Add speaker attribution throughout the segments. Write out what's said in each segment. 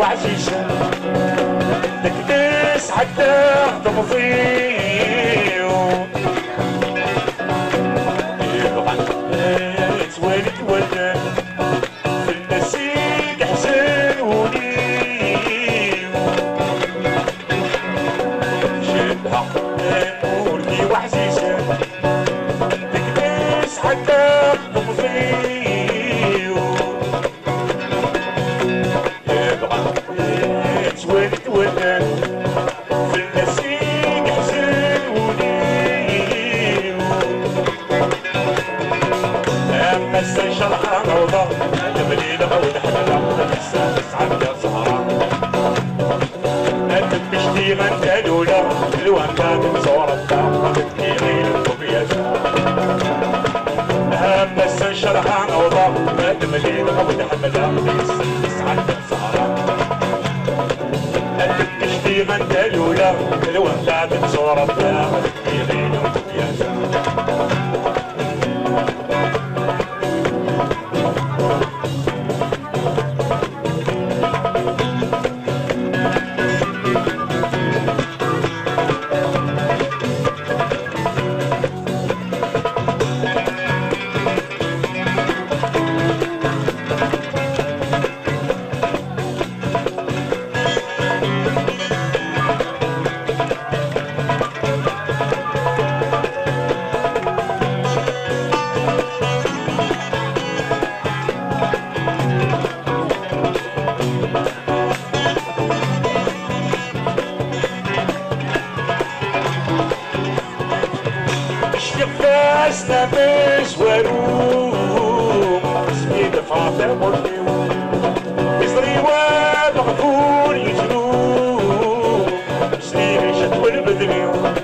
Speaker 1: وعزيزة تكنس حتى تمضي يبغى توالد ولد في النسيق حسن وليو شدها نورتي وعزيزة تكنس حتى تمضي ولد ولد في النسيق حسن وليو أما استنشرها روضة تبليل غود حملة لسه تسعد يا سهرة تبشتي غنتا لولا الوانتا تنصور الدار تبكي غير الكوبيازة أما استنشرها روضة تبليل غود حملة لسه تسعد يا سهرة تبشتي غنتا لولا الوانتا تنصور الدار تبكي غير الكوبيازة فاسنا مش وروم سميد فاطمة واليوم يصري ومغفور يجنوم سليم شد والبدريوم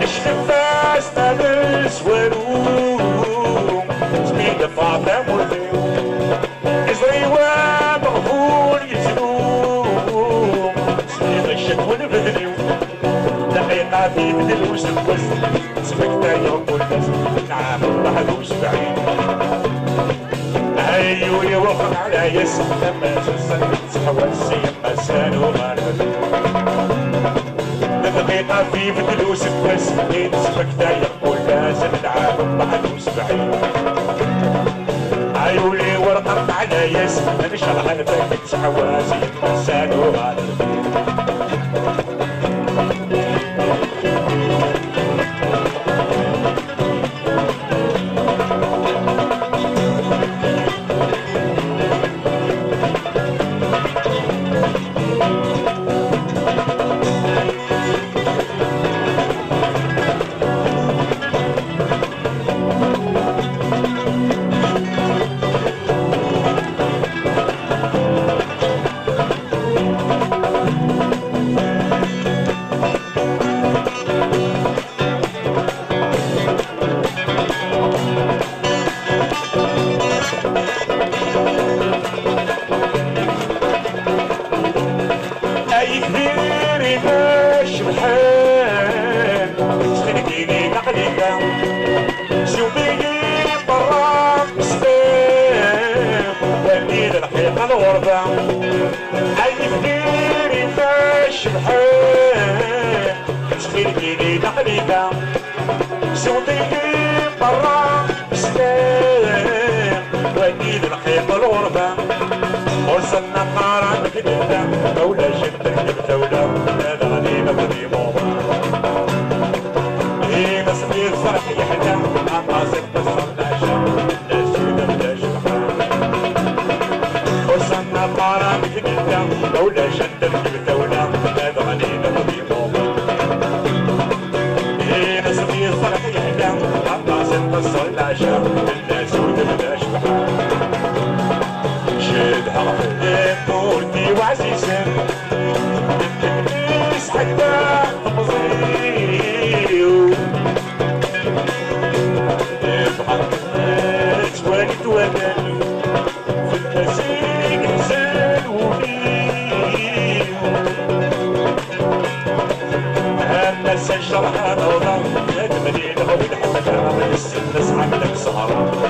Speaker 1: اشرف فاسنا مش وروم سميد فاطمة واليوم يصري ومغفور يجنوم سليم شد والبدريوم دقيقة في بدل وسبوس سمكتا يوم والناس نعم بحدوش بعيد هيو يوقف على يس لما جسد حواسي يما سانو غارب دقيقة في بدل وسبوس سمكتا يوم والناس نعم بحدوش بعيد هيو يوقف على يس انا شرح البيت حواسي يما سانو غارب الغربة أي كبير فاش بحال تخيلي تقليدة صوتي برا بسلام وديد الحيط الغربة وصلنا قارن كدلة مولا جدك الدولة هذا غنيمة بدي بابا هي مسمي الفرح يحلى أما زدت صرنا شام الناس يدبداش وصلنا قارن كدلة مولا جدك الدولة هذا غنيمة بدي بابا هي مسمي الفرح يحلى أما زدت صرنا شام الناس يدبداش شدها مورتي وعزيزة التلميذ حتى تمضيو يبغى توالد ودن في النسيق حسن وليو الناس شرحها نوضة هاد مدينة ولد حمدها الناس عندك سهرة